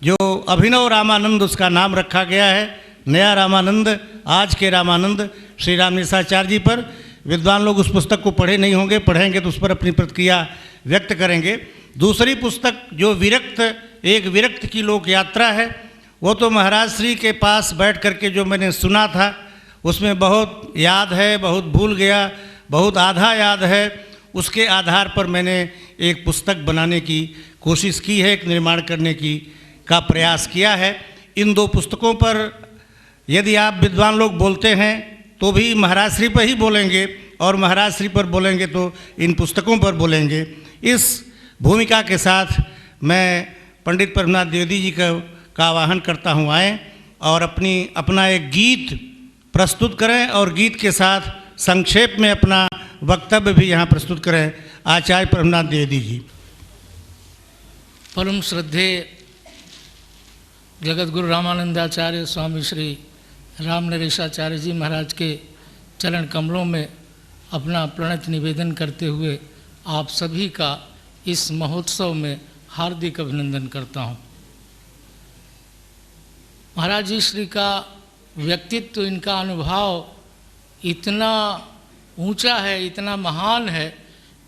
जो अभिनव रामानंद उसका नाम रखा गया है। नया रामानंद, आज के रामानंद श्री रामनिसाचार्य जी पर। विद्वान लोग उस पुस्तक को पढ़े नहीं होंगे, पढ़ेंगे तो उस पर अपनी प्रतिक्रिया व्यक्त करेंगे। दूसरी पुस्तक जो एक विरक्त की लोक यात्रा है, वो तो महाराज श्री के पास बैठ करके जो मैंने सुना था उसमें बहुत याद है, बहुत भूल गया, बहुत आधा याद है। उसके आधार पर मैंने एक पुस्तक बनाने की कोशिश की है, एक निर्माण करने का प्रयास किया है। इन दो पुस्तकों पर यदि आप विद्वान लोग बोलते हैं तो भी महाराज श्री पर ही बोलेंगे, और महाराज श्री पर बोलेंगे तो इन पुस्तकों पर बोलेंगे। इस भूमिका के साथ मैं पंडित प्रभुनाथ द्विवेदी जी का आह्वान करता हूँ, आएँ और अपना एक गीत प्रस्तुत करें और गीत के साथ संक्षेप में अपना वक्तव्य भी यहाँ प्रस्तुत करें। आचार्य प्रभुनाथ द्विवेदी जी। परम श्रद्धेय जगत गुरु रामानंदाचार्य स्वामी श्री राम नरेशाचार्य जी महाराज के चरण कमलों में अपना प्रणत निवेदन करते हुए आप सभी का इस महोत्सव में हार्दिक अभिनंदन करता हूँ। महाराज जी श्री का व्यक्तित्व, इनका अनुभव इतना ऊंचा है, इतना महान है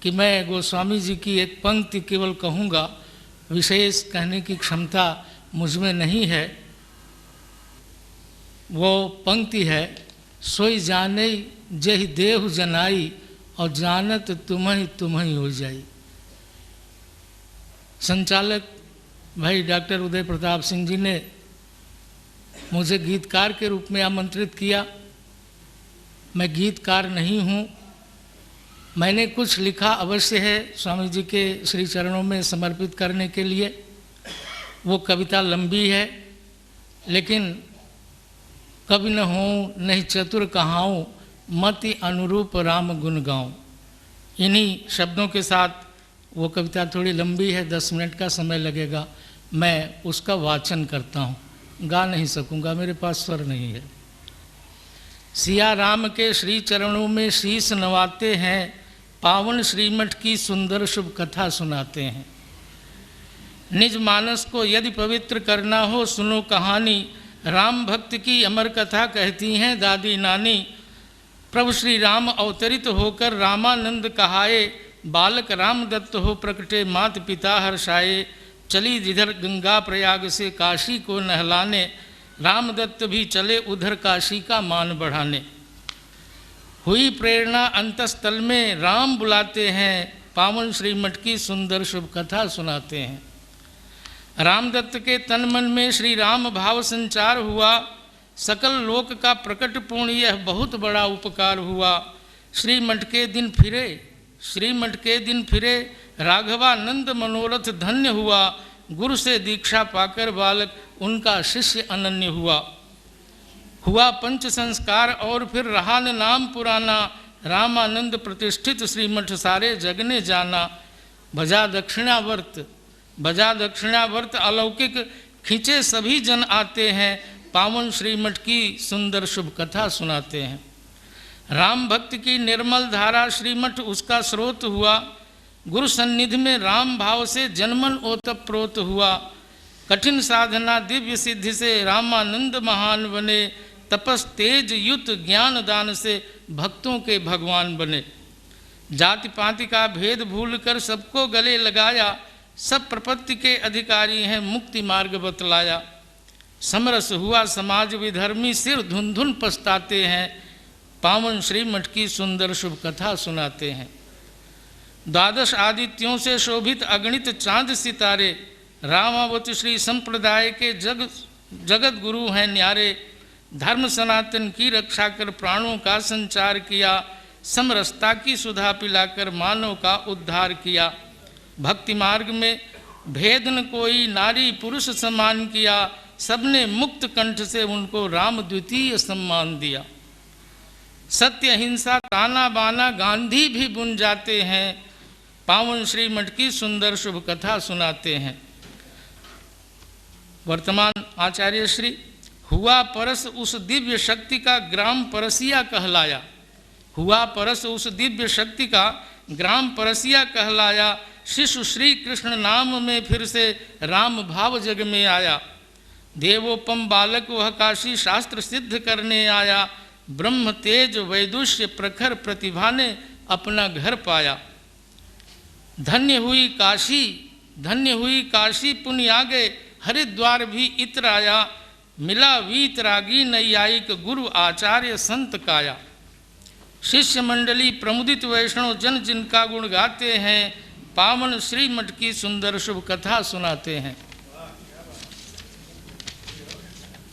कि मैं गोस्वामी जी की एक पंक्ति केवल कहूँगा, विशेष कहने की क्षमता मुझ में नहीं है। वो पंक्ति है, सोई जाने जहि देहु जनाई और जानत तुम्हें हो जाई। संचालक भाई डॉक्टर उदय प्रताप सिंह जी ने मुझे गीतकार के रूप में आमंत्रित किया। मैं गीतकार नहीं हूँ। मैंने कुछ लिखा अवश्य है स्वामी जी के श्री चरणों में समर्पित करने के लिए। वो कविता लंबी है, लेकिन कवि न हूँ नहीं चतुर कहाऊँ, मति अनुरूप राम गुण गाऊँ। इन्हीं शब्दों के साथ वो कविता थोड़ी लंबी है, 10 मिनट का समय लगेगा। मैं उसका वाचन करता हूँ, गा नहीं सकूँगा, मेरे पास स्वर नहीं है। सिया राम के श्री चरणों में शीश नवाते हैं, पावन श्रीमठ की सुंदर शुभ कथा सुनाते हैं। निज मानस को यदि पवित्र करना हो, सुनो कहानी, राम भक्त की अमर कथा कहती हैं दादी नानी। प्रभु श्री राम अवतरित होकर रामानंद कहाए, बालक राम दत्त हो प्रकटे मात पिता हर्षाए। चली जिधर गंगा प्रयाग से काशी को नहलाने, रामदत्त भी चले उधर काशी का मान बढ़ाने। हुई प्रेरणा अंतस्थल में राम बुलाते हैं, पावन श्रीमठ की सुंदर शुभ कथा सुनाते हैं। रामदत्त के तन मन में श्री राम भाव संचार हुआ, सकल लोक का प्रकट पूर्ण यह बहुत बड़ा उपकार हुआ। श्रीमठ के दिन फिरे राघवानंद मनोरथ धन्य हुआ। गुरु से दीक्षा पाकर बालक उनका शिष्य अनन्य हुआ पंच संस्कार और फिर रहा न नाम पुराना। रामानंद प्रतिष्ठित श्रीमठ सारे जग ने जाना। भजा दक्षिणावर्त अलौकिक खींचे सभी जन आते हैं, पावन श्रीमठ की सुंदर शुभ कथा सुनाते हैं। राम भक्त की निर्मल धारा श्रीमठ उसका स्रोत हुआ। गुरु सन्निधि में राम भाव से जनमन ओतप्रोत हुआ। कठिन साधना दिव्य सिद्धि से रामानंद महान बने। तपस तेज युत ज्ञान दान से भक्तों के भगवान बने। जाति पाति का भेद भूल कर सबको गले लगाया। सब प्रपत्ति के अधिकारी हैं, मुक्ति मार्ग बतलाया। समरस हुआ समाज विधर्मी, सिर धुन धुन पछताते हैं, पावन श्रीमठ की सुंदर शुभ कथा सुनाते हैं। द्वादश आदित्यों से शोभित अगणित चांद सितारे, रामावत श्री संप्रदाय के जगत गुरु हैं न्यारे। धर्म सनातन की रक्षा कर प्राणों का संचार किया। समरसता की सुधा पिलाकर मानव का उद्धार किया। भक्ति मार्ग में भेद न कोई, नारी पुरुष सम्मान किया। सबने मुक्त कंठ से उनको राम द्वितीय सम्मान दिया। सत्य अहिंसा ताना बाना गांधी भी बुन जाते हैं, पावन श्रीमठ की सुंदर शुभ कथा सुनाते हैं। वर्तमान आचार्य श्री हुआ परस उस दिव्य शक्ति का ग्राम परसिया कहलाया। हुआ परस उस दिव्य शक्ति का ग्राम परसिया कहलाया। शिशु श्री कृष्ण नाम में फिर से राम भाव जग में आया। देवोपम बालक वह काशी शास्त्र सिद्ध करने आया। ब्रह्म तेज वैदुष्य प्रखर प्रतिभा ने अपना घर पाया। धन्य हुई काशी पुण्य आ गए, हरिद्वार भी इत्र आया। मिला वीतरागी नैयायिक गुरु आचार्य संत काया। शिष्य मंडली प्रमुदित वैष्णव जन जिनका गुण गाते हैं, पावन श्री मठ की सुंदर शुभ कथा सुनाते हैं।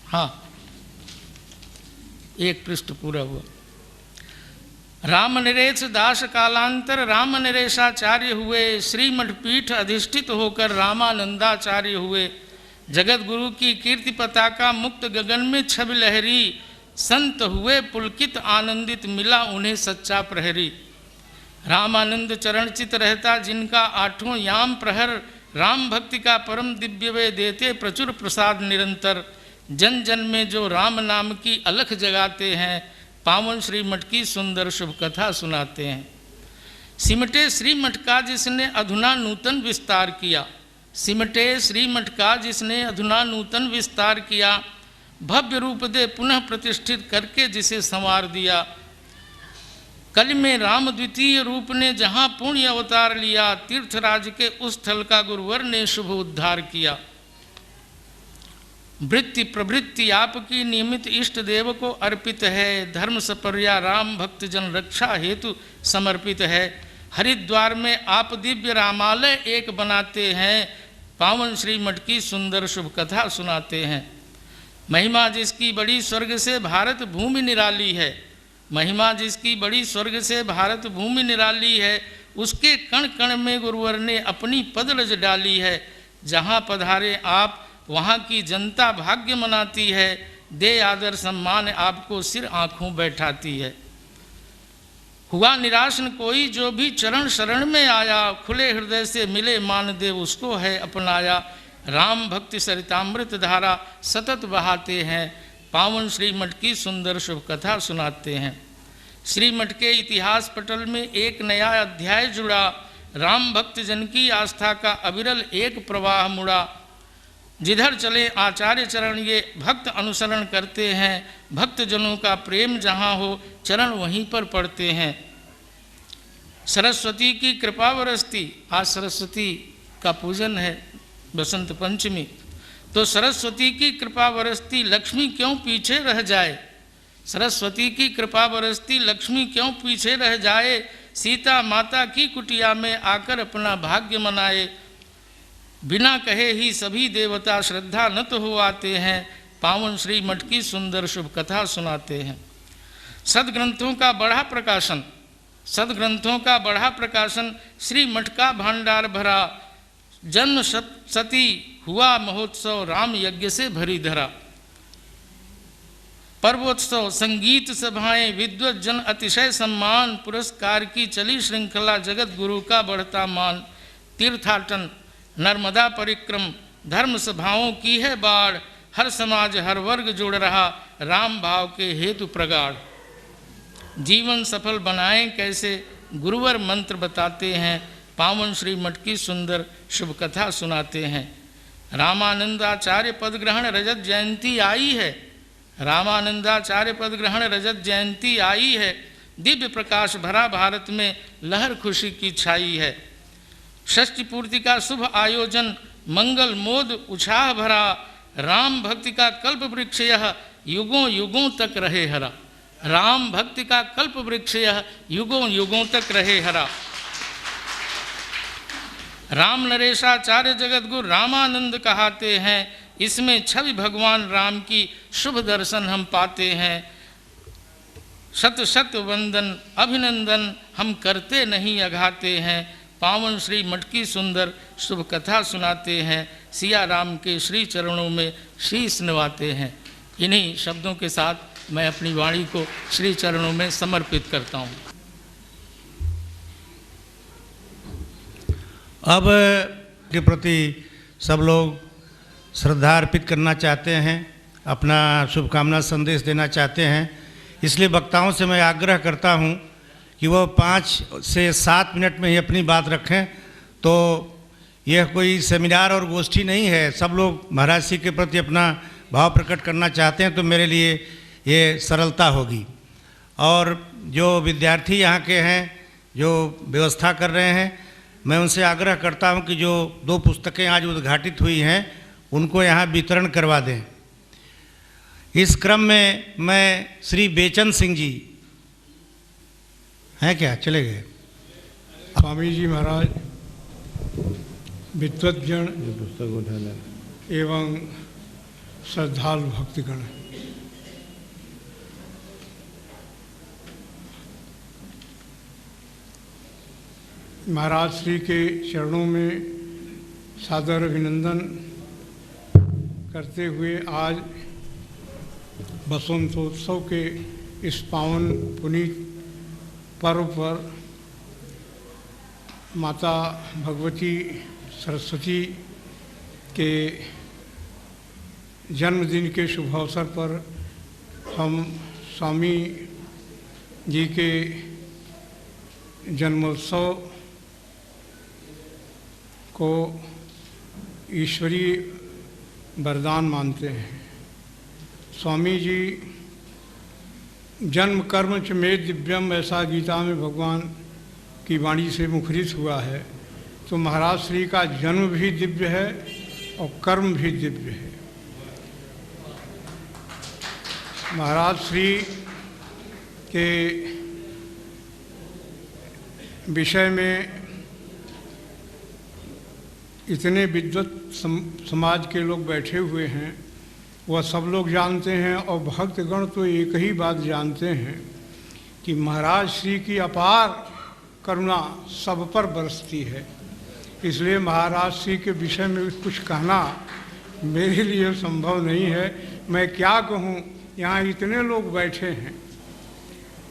हाँ, एक पृष्ठ पूरा हुआ। राम नरेश दास कालांतर राम नरेशाचार्य हुए। श्रीमठ पीठ अधिष्ठित होकर रामानंदाचार्य हुए। जगत गुरु की कीर्ति पताका मुक्त गगन में छवि लहरी। संत हुए पुलकित आनंदित मिला उन्हें सच्चा प्रहरी। रामानंद चरण चित रहता जिनका आठों याम प्रहर। राम भक्ति का परम दिव्य वे देते प्रचुर प्रसाद निरंतर। जन जन में जो राम नाम की अलख जगाते हैं, पावन श्रीमठ की सुंदर शुभ कथा सुनाते हैं। सिमटे श्रीमठ का जिसने अधुना नूतन विस्तार किया। सिमटे श्रीमठ का जिसने अधुना नूतन विस्तार किया। भव्य रूप दे पुनः प्रतिष्ठित करके जिसे संवार दिया। कल में राम द्वितीय रूप ने जहाँ पुण्य अवतार लिया। तीर्थराज के उस स्थल का गुरुवर ने शुभ उद्धार किया। वृत्ति प्रवृत्ति आपकी नियमित इष्ट देव को अर्पित है। धर्म सपर्या राम भक्त जन रक्षा हेतु समर्पित है। हरिद्वार में आप दिव्य रामालय एक बनाते हैं। पावन श्रीमठ की सुंदर शुभ कथा सुनाते हैं। महिमा जिसकी बड़ी स्वर्ग से भारत भूमि निराली है। महिमा जिसकी बड़ी स्वर्ग से भारत भूमि निराली है। उसके कण कण में गुरुवर ने अपनी पदरज डाली है। जहाँ पधारे आप वहाँ की जनता भाग्य मनाती है। दे आदर सम्मान आपको सिर आँखों बैठाती है। हुआ निराश न कोई जो भी चरण शरण में आया। खुले हृदय से मिले मानदेव उसको है अपनाया। राम भक्ति सरितामृत धारा सतत बहाते हैं। पावन श्रीमठ की सुंदर शुभ कथा सुनाते हैं। श्रीमठ के इतिहास पटल में एक नया अध्याय जुड़ा। राम भक्त जन की आस्था का अविरल एक प्रवाह मुड़ा। जिधर चले आचार्य चरण ये भक्त अनुसरण करते हैं। भक्त जनों का प्रेम जहाँ हो चरण वहीं पर पड़ते हैं। सरस्वती की कृपा बरसती। आज सरस्वती का पूजन है, बसंत पंचमी। तो सरस्वती की कृपा बरसती, लक्ष्मी क्यों पीछे रह जाए। सरस्वती की कृपा बरसती, लक्ष्मी क्यों पीछे रह जाए। सीता माता की कुटिया में आकर अपना भाग्य मनाए। बिना कहे ही सभी देवता श्रद्धा नत हो आते हैं। पावन श्री मठ की सुंदर शुभ कथा सुनाते हैं। सदग्रंथों का बढ़ा प्रकाशन। सदग्रंथों का बढ़ा प्रकाशन श्री मठ का भंडार भरा। जन्म सती हुआ महोत्सव राम यज्ञ से भरी धरा। पर्वोत्सव संगीत सभाएं विद्वत जन अतिशय सम्मान। पुरस्कार की चली श्रृंखला जगत गुरु का बढ़ता मान। तीर्थाटन नर्मदा परिक्रम धर्म सभाओं की है बाढ़। हर समाज हर वर्ग जुड़ रहा राम भाव के हेतु प्रगाढ़। जीवन सफल बनाएं कैसे गुरुवर मंत्र बताते हैं। पावन श्री मठ की सुंदर शुभ कथा सुनाते हैं। रामानंदाचार्य पद ग्रहण रजत जयंती आई है। रामानंदाचार्य पद ग्रहण रजत जयंती आई है। दिव्य प्रकाश भरा भारत में लहर खुशी की छाई है। षष्ठी पूर्ति का शुभ आयोजन मंगल मोद उत्साह भरा। राम भक्ति का कल्प वृक्ष यह युगों युगों तक रहे हरा। राम भक्ति का कल्प वृक्ष यह युगों युगों तक रहे हरा। राम नरेशाचार्य जगत गुरु रामानंद कहाते हैं। इसमें छवि भगवान राम की शुभ दर्शन हम पाते हैं। शत शत वंदन अभिनंदन हम करते नहीं अघाते हैं। पावन श्री मठ की सुंदर शुभ कथा सुनाते हैं। सिया राम के श्री चरणों में शीश नवाते हैं। इन्हीं शब्दों के साथ मैं अपनी वाणी को श्री चरणों में समर्पित करता हूँ। अब के प्रति सब लोग श्रद्धा अर्पित करना चाहते हैं, अपना शुभकामना संदेश देना चाहते हैं। इसलिए वक्ताओं से मैं आग्रह करता हूं कि वह 5 से 7 मिनट में ही अपनी बात रखें, तो यह कोई सेमिनार और गोष्ठी नहीं है, सब लोग महाराज श्री के प्रति अपना भाव प्रकट करना चाहते हैं, तो मेरे लिए ये सरलता होगी। और जो विद्यार्थी यहाँ के हैं जो व्यवस्था कर रहे हैं, मैं उनसे आग्रह करता हूँ कि जो 2 पुस्तकें आज उद्घाटित हुई हैं उनको यहाँ वितरण करवा दें। इस क्रम में मैं श्री बेचन सिंह जी हैं क्या, चले गए? स्वामी जी महाराज, विद्वतजन एवं श्रद्धालु भक्तगण, महाराज श्री के चरणों में सादर अभिनंदन करते हुए आज बसंतोत्सव के इस पावन पुनीत पर्व पर माता भगवती सरस्वती के जन्मदिन के शुभ अवसर पर हम स्वामी जी के जन्मोत्सव को ईश्वरीय वरदान मानते हैं। स्वामी जी जन्म कर्म च मे दिव्यम, ऐसा गीता में भगवान की वाणी से मुखरित हुआ है। तो महाराज श्री का जन्म भी दिव्य है और कर्म भी दिव्य है। महाराज श्री के विषय में इतने विद्वत समाज के लोग बैठे हुए हैं, वह सब लोग जानते हैं और भक्तगण तो एक ही बात जानते हैं कि महाराज श्री की अपार करुणा सब पर बरसती है। इसलिए महाराज श्री के विषय में कुछ कहना मेरे लिए संभव नहीं है। मैं क्या कहूँ, यहाँ इतने लोग बैठे हैं,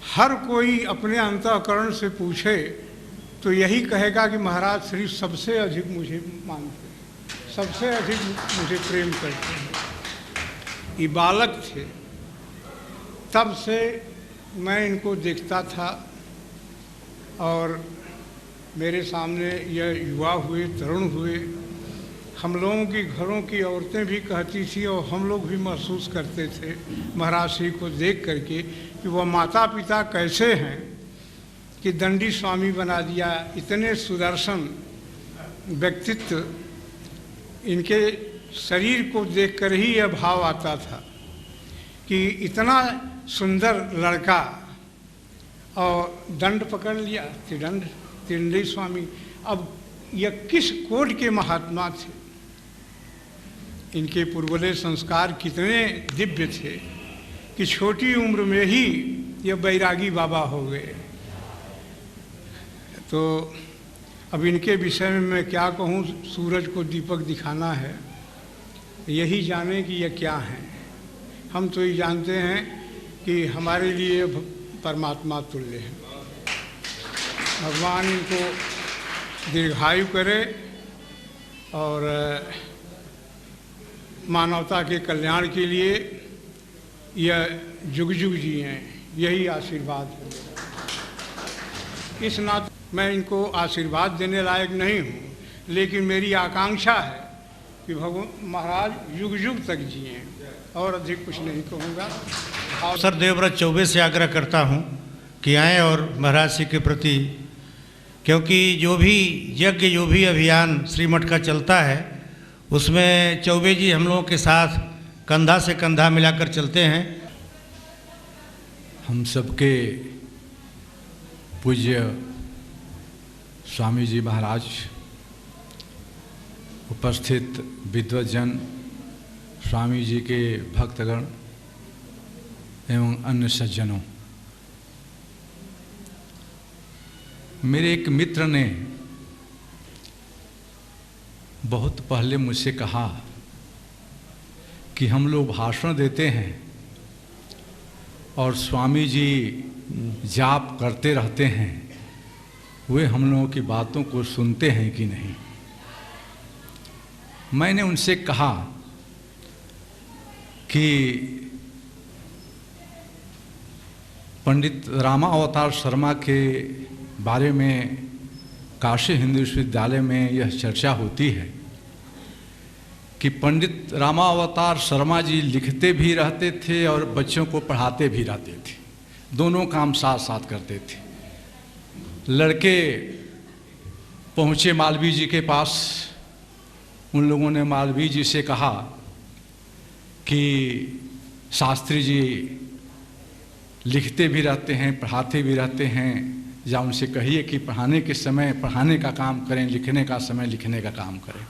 हर कोई अपने अंतःकरण से पूछे तो यही कहेगा कि महाराज श्री सबसे अधिक मुझे मानते हैं, सबसे अधिक मुझे प्रेम करते हैं। ये बालक थे, तब से मैं इनको देखता था और मेरे सामने यह युवा हुए, तरुण हुए। हम लोगों की घरों की औरतें भी कहती थी और हम लोग भी महसूस करते थे महाराज श्री को देख करके कि वह माता पिता कैसे हैं कि दंडी स्वामी बना दिया। इतने सुदर्शन व्यक्तित्व, इनके शरीर को देखकर ही यह भाव आता था कि इतना सुंदर लड़का और दंड पकड़ लिया, त्रिदंडी स्वामी। अब यह किस कोट के महात्मा थे, इनके पूर्वले संस्कार कितने दिव्य थे कि छोटी उम्र में ही यह बैरागी बाबा हो गए। तो अब इनके विषय में मैं क्या कहूँ, सूरज को दीपक दिखाना है, यही जाने कि यह क्या है। हम तो ये जानते हैं कि हमारे लिए परमात्मा तुल्य है। भगवान इनको दीर्घायु करे और मानवता के कल्याण के लिए यह जुग जुग जिए, यही आशीर्वाद है। इस नाते मैं इनको आशीर्वाद देने लायक नहीं हूँ, लेकिन मेरी आकांक्षा है कि भगवान महाराज युग युग तक जिए, और अधिक कुछ नहीं कहूँगा। सर देवव्रत चौबे से आग्रह करता हूँ कि आएँ और महाराज श्री के प्रति, क्योंकि जो भी यज्ञ, जो भी अभियान श्रीमठ का चलता है, उसमें चौबे जी हम लोगों के साथ कंधा से कंधा मिलाकर चलते हैं। हम सबके पूज्य स्वामी जी महाराज, उपस्थित विद्वतजन, स्वामी जी के भक्तगण एवं अन्य सज्जनों, मेरे एक मित्र ने बहुत पहले मुझसे कहा कि हम लोग भाषण देते हैं और स्वामी जी जाप करते रहते हैं, वे हम लोगों की बातों को सुनते हैं कि नहीं। मैंने उनसे कहा कि पंडित रामावतार शर्मा के बारे में काशी हिंदू विश्वविद्यालय में यह चर्चा होती है कि पंडित रामावतार शर्मा जी लिखते भी रहते थे और बच्चों को पढ़ाते भी रहते थे, दोनों काम साथ साथ करते थे। लड़के पहुँचे मालवीय जी के पास, उन लोगों ने मालवीय जी से कहा कि शास्त्री जी लिखते भी रहते हैं, पढ़ाते भी रहते हैं, या उनसे कहिए कि पढ़ाने के समय पढ़ाने का काम करें, लिखने का समय लिखने का काम करें।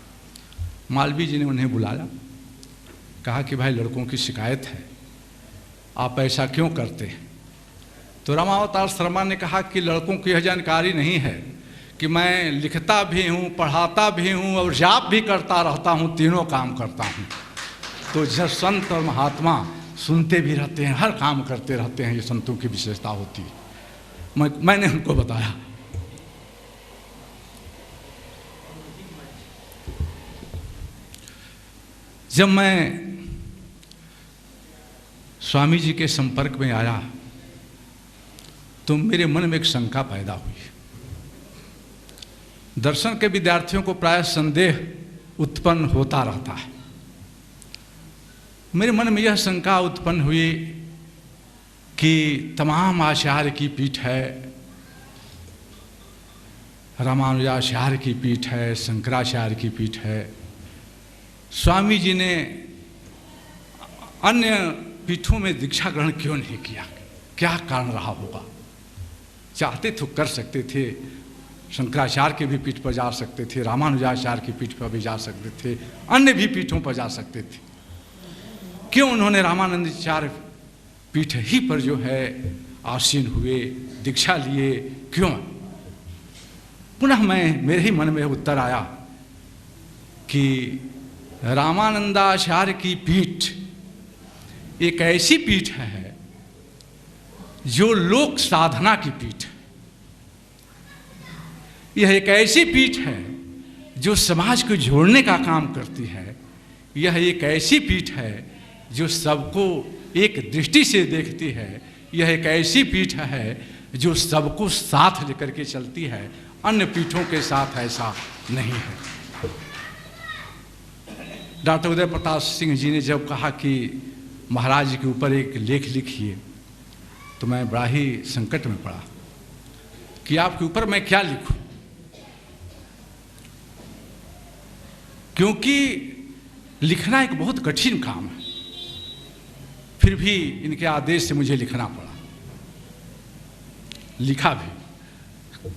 मालवीय जी ने उन्हें बुलाया, कहा कि भाई लड़कों की शिकायत है, आप ऐसा क्यों करते हैं? तो रामावतार शर्मा ने कहा कि लड़कों को यह जानकारी नहीं है कि मैं लिखता भी हूँ, पढ़ाता भी हूँ और जाप भी करता रहता हूँ, तीनों काम करता हूँ। तो जब संत और महात्मा सुनते भी रहते हैं, हर काम करते रहते हैं, ये संतों की विशेषता होती है। मैंने उनको बताया। जब मैं स्वामी जी के संपर्क में आया तो मेरे मन में एक शंका पैदा हुई। दर्शन के विद्यार्थियों को प्राय संदेह उत्पन्न होता रहता है। मेरे मन में यह शंका उत्पन्न हुई कि तमाम आचार्य की पीठ है, रामानुजाचार्य की पीठ है, शंकराचार्य की पीठ है, स्वामी जी ने अन्य पीठों में दीक्षा ग्रहण क्यों नहीं किया? क्या कारण रहा होगा? चाहते तो कर सकते थे, शंकराचार्य के भी पीठ पर जा सकते थे, रामानुजाचार्य की पीठ पर भी जा सकते थे, अन्य भी पीठों पर जा सकते थे। क्यों उन्होंने रामानंदाचार्य पीठ ही पर जो है आसीन हुए, दीक्षा लिए, क्यों? पुनः मेरे ही मन में उत्तर आया कि रामानंदाचार्य की पीठ एक ऐसी पीठ है जो लोक साधना की पीठ है। यह एक ऐसी पीठ है जो समाज को जोड़ने का काम करती है। यह एक ऐसी पीठ है जो सबको एक दृष्टि से देखती है। यह एक ऐसी पीठ है जो सबको साथ लेकर के चलती है। अन्य पीठों के साथ ऐसा नहीं है। डॉक्टर उदय प्रताप सिंह जी ने जब कहा कि महाराज जी के ऊपर एक लेख लिखिए, तो मैं बड़ा ही संकट में पड़ा कि आपके ऊपर मैं क्या लिखूं, क्योंकि लिखना एक बहुत कठिन काम है। फिर भी इनके आदेश से मुझे लिखना पड़ा, लिखा भी।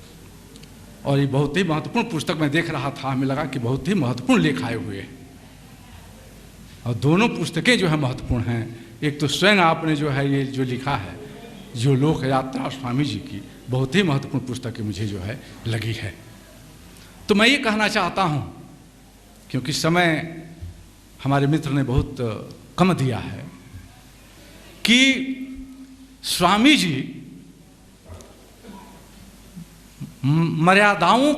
और ये बहुत ही महत्वपूर्ण पुस्तक मैं देख रहा था, हमें लगा कि बहुत ही महत्वपूर्ण लेख आए हुए हैं। और दोनों पुस्तकें जो है महत्वपूर्ण हैं। एक तो स्वयं आपने जो है ये जो लिखा है, जो लोक यात्रा स्वामी जी की, बहुत ही महत्वपूर्ण पुस्तक मुझे जो है लगी है। तो मैं ये कहना चाहता हूँ, क्योंकि समय हमारे मित्र ने बहुत कम दिया है, कि स्वामी जी मर्यादाओं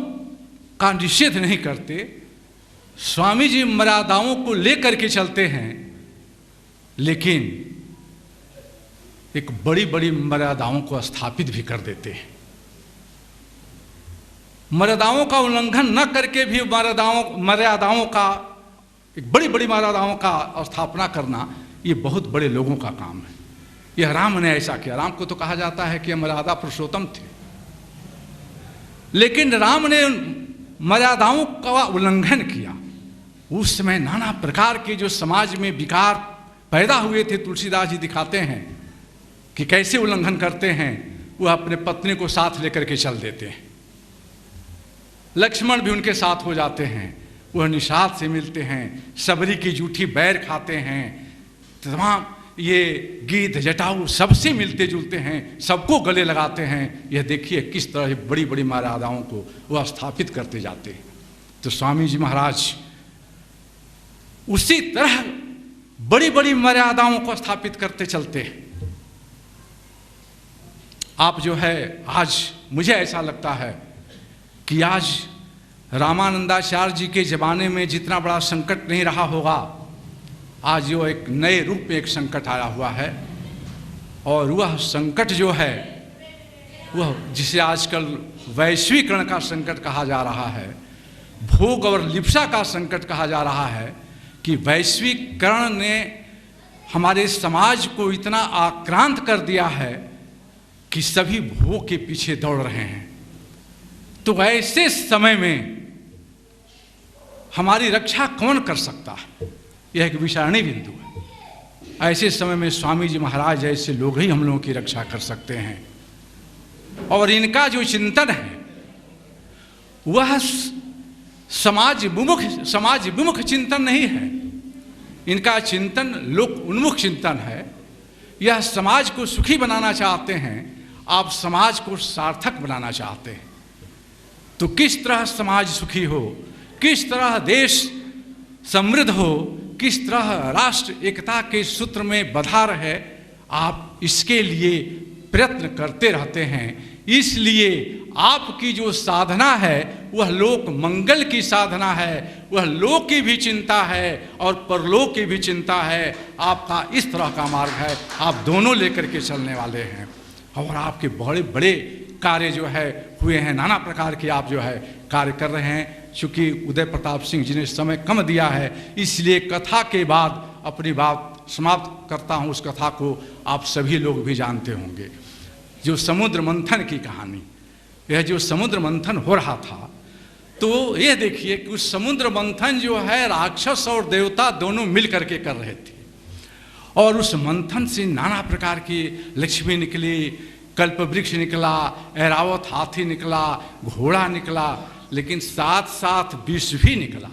का निषेध नहीं करते। स्वामी जी मर्यादाओं को लेकर के चलते हैं, लेकिन एक बड़ी बड़ी मर्यादाओं को स्थापित भी कर देते हैं। मर्यादाओं का उल्लंघन न करके भी मर्यादाओं का एक बड़ी बड़ी मर्यादाओं का स्थापना करना, ये बहुत बड़े लोगों का काम है। यह राम ने ऐसा किया। राम को तो कहा जाता है कि मर्यादा पुरुषोत्तम थे, लेकिन राम ने मर्यादाओं का उल्लंघन किया। उस समय नाना प्रकार के जो समाज में विकार पैदा हुए थे, तुलसीदास जी दिखाते हैं कि कैसे उल्लंघन करते हैं। वह अपने पत्नी को साथ लेकर के चल देते हैं, लक्ष्मण भी उनके साथ हो जाते हैं। वह निषाद से मिलते हैं, सबरी की जूठी बैर खाते हैं, तमाम ये गीध जटाऊ सबसे मिलते जुलते हैं, सबको गले लगाते हैं। यह देखिए किस तरह बड़ी बड़ी मर्यादाओं को वह स्थापित करते जाते हैं। तो स्वामी जी महाराज उसी तरह बड़ी बड़ी मर्यादाओं को स्थापित करते चलते हैं। आप जो है आज मुझे ऐसा लगता है कि आज रामानंदाचार्य जी के ज़माने में जितना बड़ा संकट नहीं रहा होगा, आज जो एक नए रूप में एक संकट आया हुआ है। और वह संकट जो है वह जिसे आजकल वैश्वीकरण का संकट कहा जा रहा है, भोग और लिप्सा का संकट कहा जा रहा है, कि वैश्वीकरण ने हमारे समाज को इतना आक्रांत कर दिया है कि सभी भोग के पीछे दौड़ रहे हैं। तो ऐसे समय में हमारी रक्षा कौन कर सकता है? यह एक विचारणीय बिंदु है। ऐसे समय में स्वामी जी महाराज जैसे लोग ही हम लोगों की रक्षा कर सकते हैं। और इनका जो चिंतन है वह समाज विमुख चिंतन नहीं है। इनका चिंतन लोक उन्मुख चिंतन है। यह समाज को सुखी बनाना चाहते हैं, आप समाज को सार्थक बनाना चाहते हैं। तो किस तरह समाज सुखी हो, किस तरह देश समृद्ध हो, किस तरह राष्ट्र एकता के सूत्र में बंधा रहे, आप इसके लिए प्रयत्न करते रहते हैं। इसलिए आपकी जो साधना है वह लोक मंगल की साधना है, वह लोक की भी चिंता है और परलोक की भी चिंता है। आपका इस तरह का मार्ग है, आप दोनों लेकर के चलने वाले हैं। और आपके बड़े बड़े कार्य जो है हुए हैं, नाना प्रकार के आप जो है कार्य कर रहे हैं। चूँकि उदय प्रताप सिंह जी ने समय कम दिया है, इसलिए कथा के बाद अपनी बात समाप्त करता हूँ। उस कथा को आप सभी लोग भी जानते होंगे, जो समुद्र मंथन की कहानी। यह जो समुद्र मंथन हो रहा था, तो यह देखिए कि उस समुद्र मंथन जो है राक्षस और देवता दोनों मिल करके कर रहे थे। और उस मंथन से नाना प्रकार की लक्ष्मी निकली, कल्प वृक्ष निकला, ऐरावत हाथी निकला, घोड़ा निकला, लेकिन साथ साथ विष भी निकला।